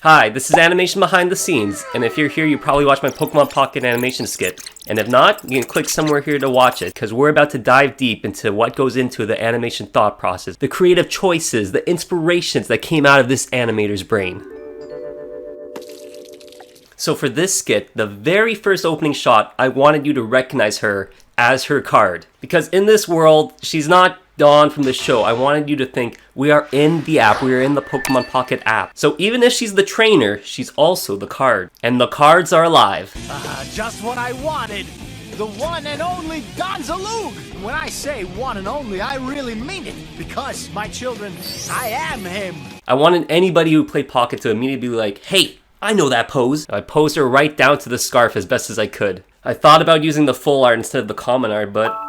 Hi, this is Animation Behind the Scenes, and if you're here, you probably watched my Pokemon Pocket animation skit. And if not, you can click somewhere here to watch it, because we're about to dive deep into what goes into the animation thought process, the creative choices, the inspirations that came out of this animator's brain. So for this skit, the very first opening shot, I wanted you to recognize her as her card. Because in this world, she's not Dawn from the show. I wanted you to think we are in the app, we are in the Pokemon Pocket app. So even if she's the trainer, she's also the card. And the cards are alive. Just what I wanted! The one and only Gonzaloo! When I say one and only, I really mean it. Because, my children, I am him! I wanted anybody who played Pocket to immediately be like, hey, I know that pose. I posed her right down to the scarf as best as I could. I thought about using the full art instead of the common art, but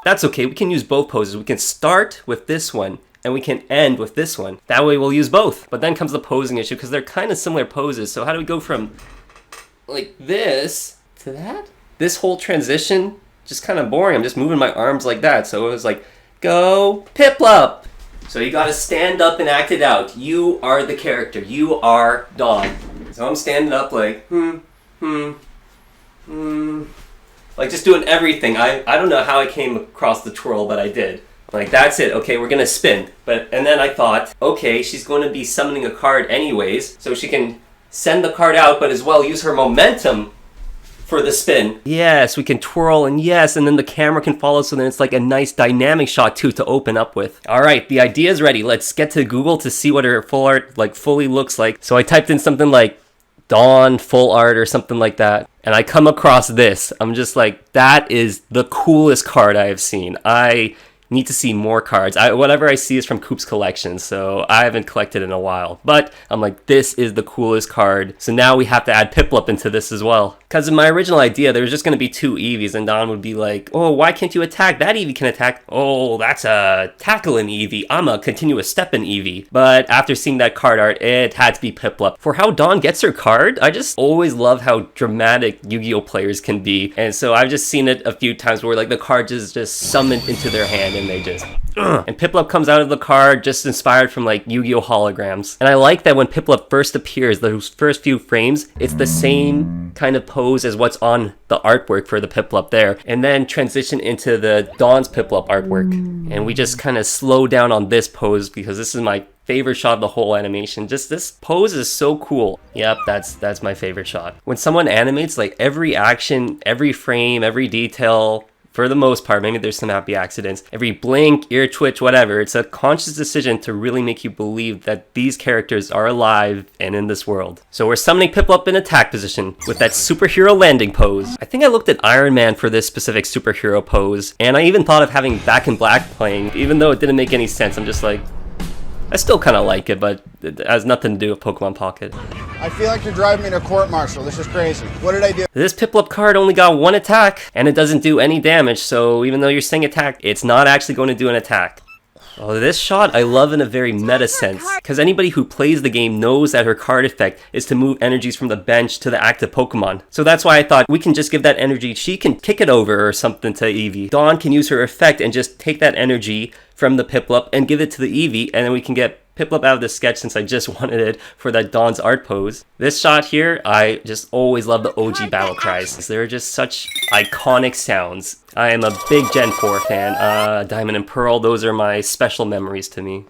that's okay, we can use both poses. We can start with this one, and we can end with this one. That way we'll use both. But then comes the posing issue, because they're kind of similar poses. So how do we go from like this to that? This whole transition, just kind of boring. I'm just moving my arms like that. So it was like, go Piplup! So you gotta stand up and act it out. You are the character. You are Dawn. So I'm standing up like, like just doing everything. I don't know how I came across the twirl, but I did. Like, that's it. Okay, we're gonna spin. And then I thought, okay, she's going to be summoning a card anyways, so she can send the card out, but as well use her momentum for the spin. Yes, we can twirl, and yes, and then the camera can follow, so then it's like a nice dynamic shot too to open up with. All right, the idea is ready. Let's get to Google to see what her full art like fully looks like. So I typed in something like Dawn full art or something like that, and I come across this. I'm just like, that is the coolest card I have seen. I need to see more cards. Whatever I see is from Coop's collection, so I haven't collected in a while. But I'm like, this is the coolest card. So now we have to add Piplup into this as well. Because in my original idea, there was just going to be two Eevees, and Dawn would be like, oh, why can't you attack? That Eevee can attack. Oh, that's a tackling Eevee. I'm a continuous stepping Eevee. But after seeing that card art, it had to be Piplup. For how Dawn gets her card, I just always love how dramatic Yu-Gi-Oh players can be. And so I've just seen it a few times where like the card is just summoned into their hand and they just and Piplup comes out of the card just inspired from like Yu-Gi-Oh holograms. And I like that when Piplup first appears, those first few frames, it's the same kind of pose as what's on the artwork for the Piplup there, and then transition into the Dawn's Piplup artwork. And we just kind of slow down on this pose because this is my favorite shot of the whole animation. Just this pose is so cool. Yep, that's my favorite shot. When someone animates, like every action, every frame, every detail, for the most part, maybe there's some happy accidents, every blink, ear twitch, whatever, it's a conscious decision to really make you believe that these characters are alive and in this world. So we're summoning Piplup in attack position with that superhero landing pose. I think I looked at Iron Man for this specific superhero pose, and I even thought of having Back in Black playing, even though it didn't make any sense. I'm just like, I still kind of like it, but it has nothing to do with Pokemon Pocket. I feel like you're driving me to court-martial. This is crazy. What did I do? This Piplup card only got one attack, and it doesn't do any damage, so even though you're saying attack, it's not actually going to do an attack. Oh, this shot I love in a very meta sense, because anybody who plays the game knows that her card effect is to move energies from the bench to the active Pokemon. So that's why I thought we can just give that energy, she can kick it over or something to Eevee. Dawn can use her effect and just take that energy from the Piplup and give it to the Eevee, and then we can get Piplup out of the sketch since I just wanted it for that Dawn's art pose. This shot here, I just always love the OG battle cries. They're just such iconic sounds. I am a big Gen 4 fan. Diamond and Pearl, those are my special memories to me.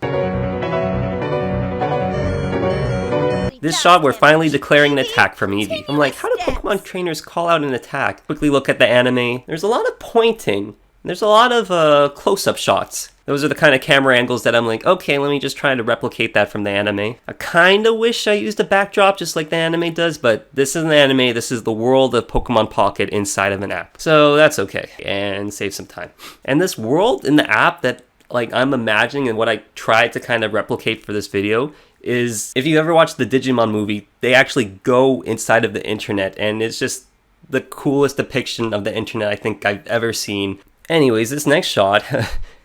This shot, we're finally declaring an attack from Eevee. I'm like, how do Pokemon trainers call out an attack? Quickly look at the anime. There's a lot of pointing. There's a lot of close-up shots. Those are the kind of camera angles that I'm like, okay, let me just try to replicate that from the anime. I kind of wish I used a backdrop just like the anime does, but this is an anime, this is the world of Pokemon Pocket inside of an app. So that's okay, and save some time. And this world in the app that like I'm imagining and what I tried to kind of replicate for this video is, if you ever watched the Digimon movie, they actually go inside of the internet, and it's just the coolest depiction of the internet I think I've ever seen. Anyways, this next shot,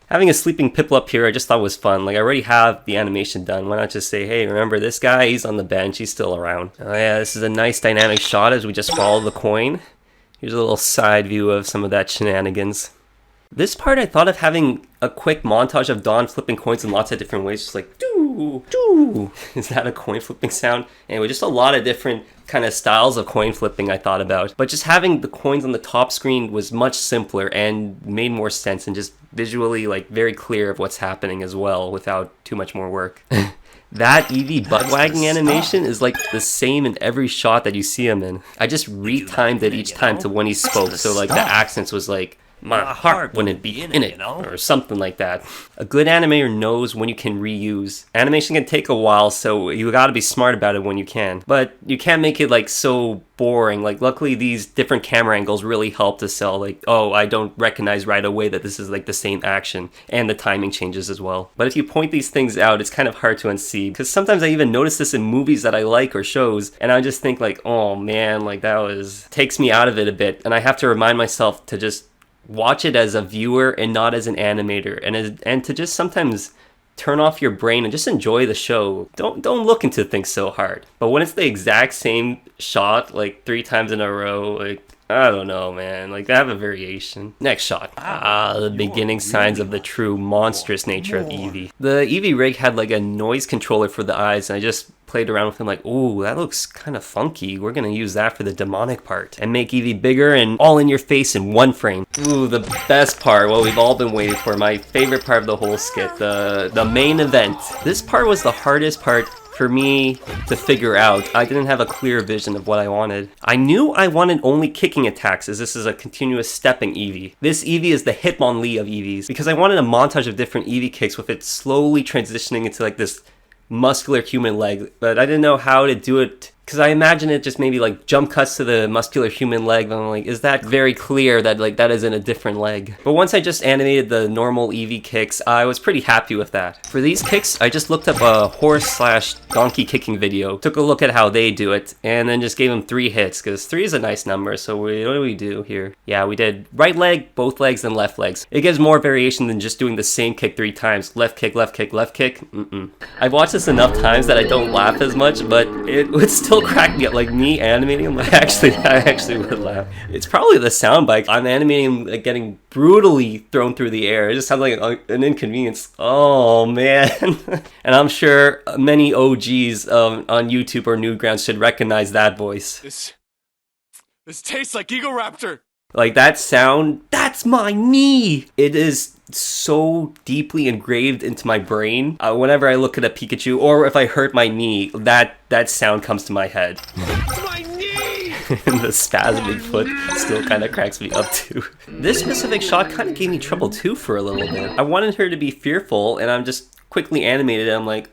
having a sleeping Piplup here I just thought was fun. Like, I already have the animation done. Why not just say, hey, remember this guy? He's on the bench. He's still around. Oh yeah, this is a nice dynamic shot as we just follow the coin. Here's a little side view of some of that shenanigans. This part I thought of having a quick montage of Dawn flipping coins in lots of different ways, just like doo doo. Is that a coin flipping sound? Anyway, just a lot of different kind of styles of coin flipping I thought about. But just having the coins on the top screen was much simpler and made more sense and just visually like very clear of what's happening as well without too much more work. That Eevee butt wagging animation is like the same in every shot that you see him in. I just retimed it each time to when he spoke, so like the accents was like, my heart wouldn't be in it, or something like that. A good animator knows when you can reuse. Animation can take a while, so you gotta be smart about it when you can. But you can't make it like so boring. Like luckily these different camera angles really help to sell like, oh, I don't recognize right away that this is like the same action, and the timing changes as well. But if you point these things out, it's kind of hard to unsee, because sometimes I even notice this in movies that I like or shows, and I just think like, oh man, like takes me out of it a bit, and I have to remind myself to just watch it as a viewer and not as an animator, and to just sometimes turn off your brain and just enjoy the show. Don't look into things so hard. But when it's the exact same shot like 3 times in a row, like I don't know, man. Like they have a variation. Next shot. The beginning signs of the true monstrous nature of Eevee. The Eevee rig had like a noise controller for the eyes, and I just played around with him like, ooh, that looks kind of funky. We're gonna use that for the demonic part and make Eevee bigger and all in your face in one frame. Ooh, the best part, what we've all been waiting for, my favorite part of the whole skit, the main event. This part was the hardest part for me to figure out. I didn't have a clear vision of what I wanted. I knew I wanted only kicking attacks, as this is a continuous stepping Eevee. This Eevee is the Hitmonlee of Eevees, because I wanted a montage of different Eevee kicks with it slowly transitioning into like this muscular human leg, but I didn't know how to do it, because I imagine it just maybe like jump cuts to the muscular human leg, but I'm like, is that very clear that like that is in a different leg? But once I just animated the normal Eevee kicks, I was pretty happy with that. For these kicks, I just looked up a horse/donkey kicking video, took a look at how they do it, and then just gave them 3 hits, because 3 is a nice number. So what do we do here? Yeah, we did right leg, both legs, and left legs. It gives more variation than just doing the same kick 3 times. Left kick, left kick, left kick. I've watched this enough times that I don't laugh as much, but it would still crack me up. Like me animating him, I actually would laugh. It's probably the sound bite. I'm animating him like getting brutally thrown through the air. It just sounds like an inconvenience. Oh man. And I'm sure many OGs on YouTube or Newgrounds should recognize that voice. This tastes like Egoraptor. Like that sound, that's my knee. It is so deeply engraved into my brain. Whenever I look at a Pikachu, or if I hurt my knee, that sound comes to my head. It's my knee! And the spasmic foot still kind of cracks me up too. This specific shot kind of gave me trouble too for a little bit. I wanted her to be fearful, and I'm just quickly animated. I'm like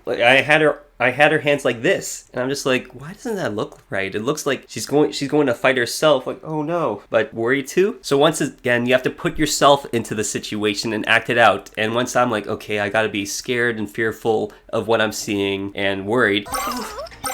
I had her hands like this, and I'm just like, why doesn't that look right? It looks like she's going to fight herself, like, oh no. But worried too? So once again, you have to put yourself into the situation and act it out. And once I'm like, okay, I gotta be scared and fearful of what I'm seeing and worried.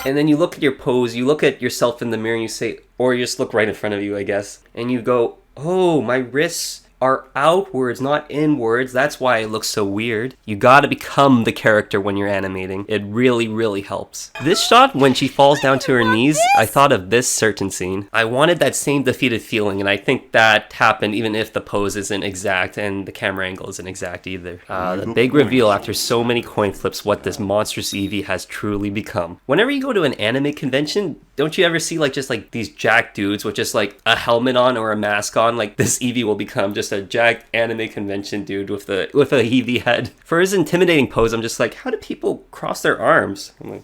And then you look at your pose, you look at yourself in the mirror and you say, or you just look right in front of you, I guess. And you go, oh, my wrists are outwards, not inwards. That's why it looks so weird. You gotta become the character when you're animating. It really, really helps. This shot, when she falls down to her knees, I thought of this certain scene. I wanted that same defeated feeling, and I think that happened even if the pose isn't exact and the camera angle isn't exact either. The big reveal after so many coin flips what this monstrous Eevee has truly become. Whenever you go to an anime convention, don't you ever see like just like these jacked dudes with just like a helmet on or a mask on? Like this Eevee will become just a jacked anime convention dude with a Eevee head. For his intimidating pose, I'm just like, how do people cross their arms? I'm like,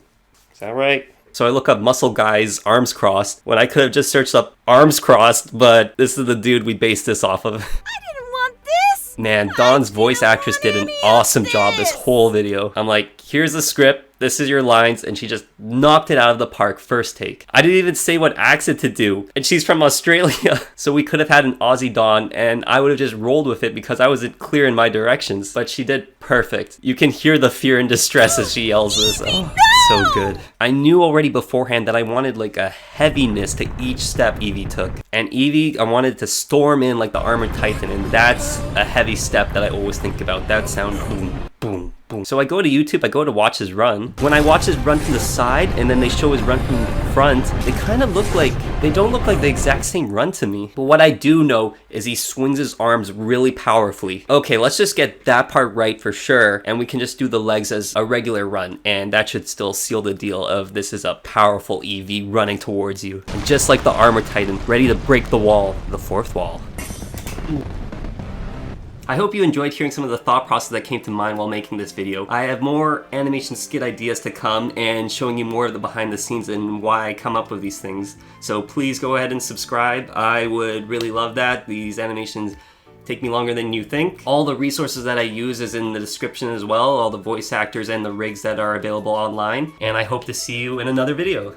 is that right? So I look up muscle guys arms crossed when I could have just searched up arms crossed, but this is the dude we based this off of. I didn't want this! Man, Dawn's voice actress did an awesome job this whole video. I'm like, here's the script. This is your lines, and she just knocked it out of the park first take. I didn't even say what accent to do, and she's from Australia, so we could have had an Aussie Dawn, and I would have just rolled with it because I wasn't clear in my directions, but she did perfect. You can hear the fear and distress as she yells this. Oh, so good. I knew already beforehand that I wanted like a heaviness to each step Eevee took, and Eevee, I wanted to storm in like the Armored Titan, and that's a heavy step that I always think about. That sound, boom, boom, boom. So I go to YouTube, I go to watch his run. When I watch his run from the side and then they show his run from the front, they kind of look like, they don't look like the exact same run to me. But what I do know is he swings his arms really powerfully. Okay, let's just get that part right for sure, and we can just do the legs as a regular run, and that should still seal the deal of this is a powerful Eevee running towards you. And just like the Armor Titan, ready to break the wall, the fourth wall. I hope you enjoyed hearing some of the thought process that came to mind while making this video. I have more animation skit ideas to come and showing you more of the behind the scenes and why I come up with these things. So please go ahead and subscribe. I would really love that. These animations take me longer than you think. All the resources that I use is in the description as well, all the voice actors and the rigs that are available online. And I hope to see you in another video.